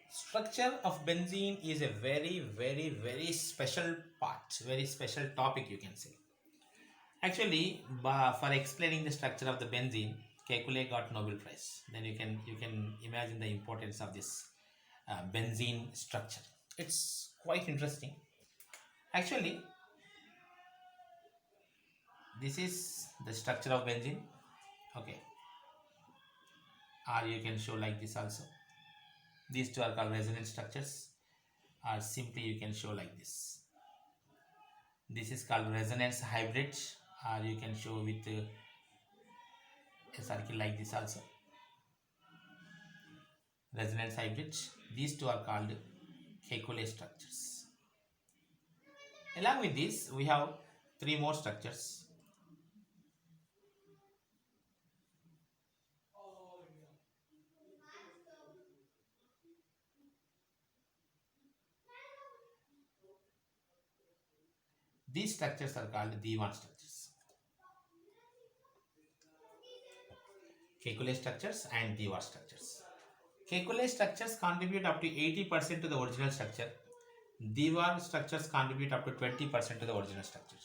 Structure of benzene is a very special part, very special topic you can say. Actually, for explaining the structure of the benzene, Kekulé got Nobel Prize. Then you can imagine the importance of this benzene structure. It's quite interesting. Actually, this is the structure of benzene. Okay, or you can show like this also. These two are called resonance structures, or simply you can show like this. This is called resonance hybrid, or you can show with a circle like this also. Resonance hybrid. These two are called Kekulé structures. Along with this, we have three more structures. These structures are called Divan structures. Kekulé structures and Divan structures. Kekulé structures contribute up to 80% to the original structure. Divan structures contribute up to 20% to the original structure.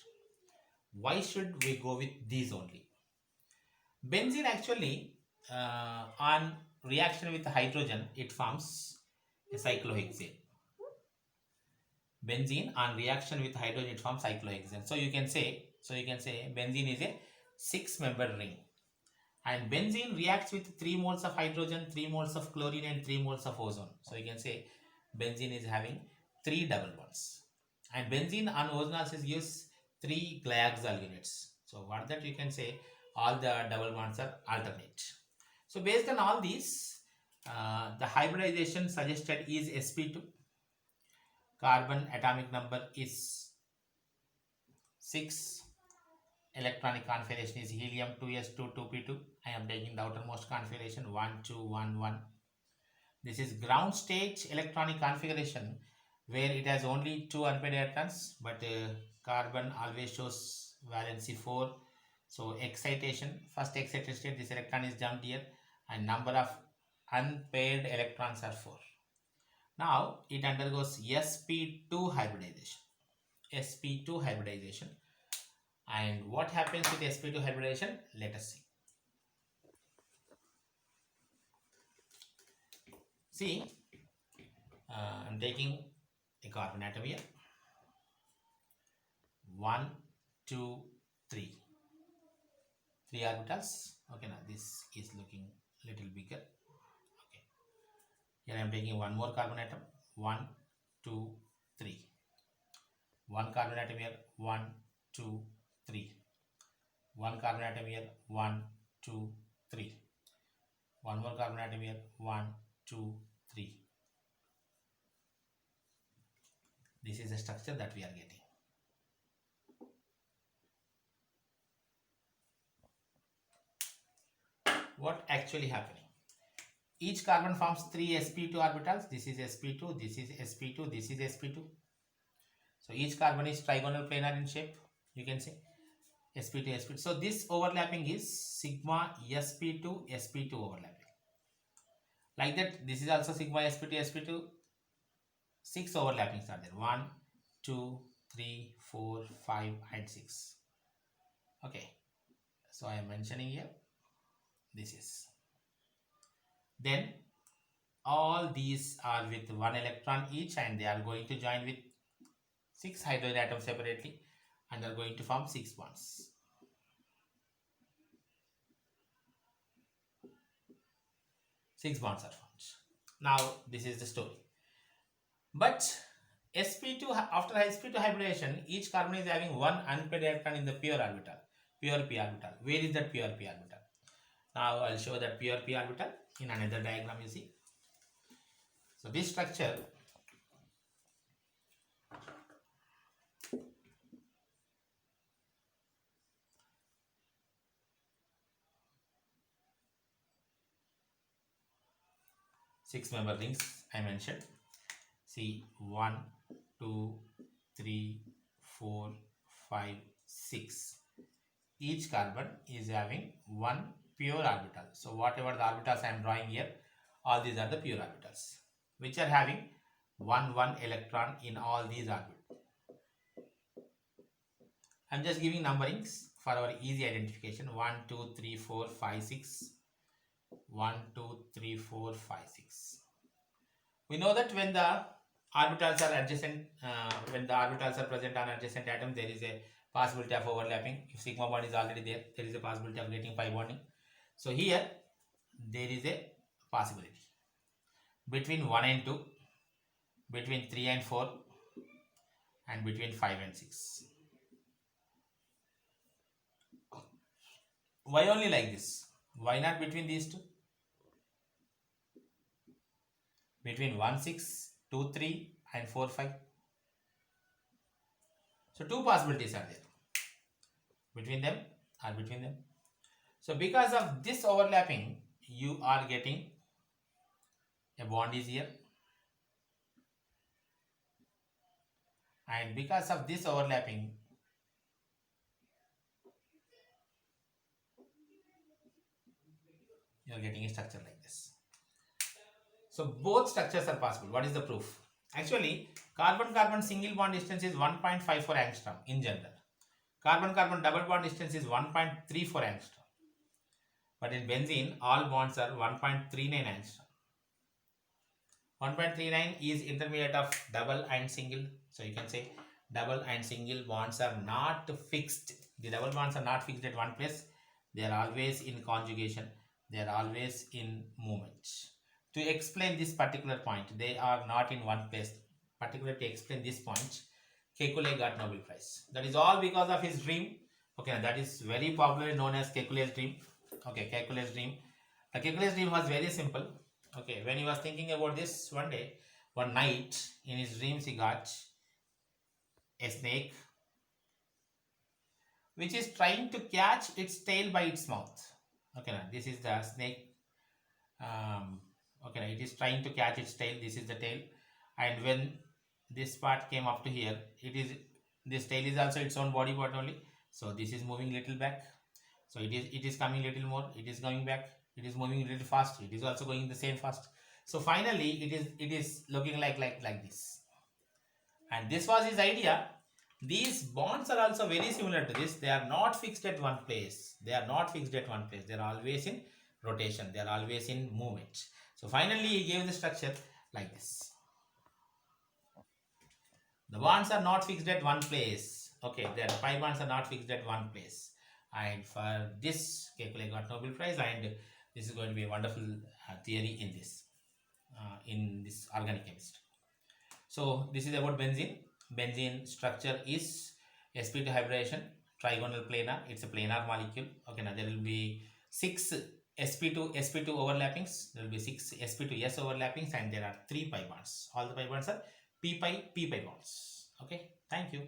Why should we go with these only? Benzene actually, on reaction with hydrogen, it forms a cyclohexane. Benzene on reaction with hydrogen, it forms cyclohexane. So you can say benzene is a six-membered ring. And benzene reacts with 3 moles of hydrogen, 3 moles of chlorine, and 3 moles of ozone. So you can say benzene is having 3 double bonds. And benzene on ozonolysis gives 3 glyoxal units. So what that you can say, all the double bonds are alternate. So based on all these, the hybridization suggested is sp2. Carbon atomic number is 6. Electronic configuration is helium 2s2 2p2. I am taking the outermost configuration 1 2 1 1. This is ground state electronic configuration where it has only 2 unpaired electrons, but carbon always shows valency 4. So excitation, first excited state, this electron is jumped here, and number of unpaired electrons are 4. Now it undergoes sp2 hybridization. sp2 hybridization. And what happens with sp2 hybridization? Let us see. See, I'm taking a carbon atom here. 1, 2, 3. 3 orbitals. Okay, now this is looking little bigger. Okay. Here I am taking one more carbon atom. 1, 2, 3. One carbon atom here. 1, 2, 3. One carbon atom here. 1, 2, 3. One more carbon atom here. 1, 2, 3. This is the structure that we are getting. What actually happening? Each carbon forms 3 sp2 orbitals. This is sp2, this is sp2, this is sp2. So each carbon is trigonal planar in shape. You can say sp2 sp2. So this overlapping is sigma sp2 sp2 overlapping. Like that, this is also sigma sp2 sp2. 6 overlappings are there. 1, 2, 3, 4, 5, and 6. Okay. So I am mentioning here. This is. Then all these are with 1 electron each, and they are going to join with 6 hydrogen atoms separately, and are going to form 6 bonds. Six bonds are formed. Now this is the story. But sp2, after sp2 hybridization, each carbon is having one unpaired electron in the pure orbital, pure p orbital. Where is that pure p orbital? Now I'll show that pure p orbital in another diagram. You see. So this structure, six-member rings I mentioned. See, 1, 2, 3, 4, 5, 6. Each carbon is having one pure orbital. So whatever the orbitals I am drawing here, all these are the pure orbitals. which are having 1 electron in all these orbitals. I'm just giving numberings for our easy identification. 1, 2, 3, 4, 5, 6. 1, 2, 3, 4, 5, 6. We know that when the orbitals are adjacent, when the orbitals are present on adjacent atoms, there is a possibility of overlapping. If sigma bond is already there, there is a possibility of getting pi bonding. So here there is a possibility between 1 and 2, between 3 and 4, and between 5 and 6. Why only like this? Why not between these two? Between 1, 6, 2, 3 and 4, 5. So two possibilities are there between them or between them. So because of this overlapping, you are getting a bond is here, and because of this overlapping, you are getting a structure like this. So both structures are possible. What is the proof? Actually, carbon-carbon single bond distance is 1.54 angstrom in general. Carbon-carbon double bond distance is 1.34 angstrom. But in benzene, all bonds are 1.39 angstrom. 1.39 is intermediate of double and single. So you can say double and single bonds are not fixed. The double bonds are not fixed at one place. They are always in conjugation. They are always in movement. To explain this particular point, they are not in one place. Particularly to explain this point, Kekulé got Nobel Prize. That is all because of his dream. Okay, that is very popularly known as Kekulé's dream. Okay, Kekulé's dream. The Kekulé's dream was very simple. Okay, when he was thinking about this one night, in his dreams he got a snake which is trying to catch its tail by its mouth. Okay, now this is the snake. Okay, now it is trying to catch its tail. This is the tail, and when this part came up to here, this tail is also its own body part only. So this is moving little back. So it is coming little more. It is going back. It is moving a little fast. It is also going the same fast. So finally, it is looking like this. And this was his idea. These bonds are also very similar to this. They are not fixed at one place. They are not fixed at one place. They are always in rotation. They are always in movement. So finally, he gave the structure like this. The bonds are not fixed at one place. Okay, the pi bonds are not fixed at one place. And for this, Kekulé got Nobel Prize, and this is going to be a wonderful theory in this organic chemistry. So this is about benzene. Benzene structure is sp2 hybridization, trigonal planar. It's a planar molecule. Okay, now there will be 6 sp2 overlappings. There will be 6 sp2s overlappings, and there are 3 pi bonds. All the pi bonds are p pi bonds. Okay, thank you.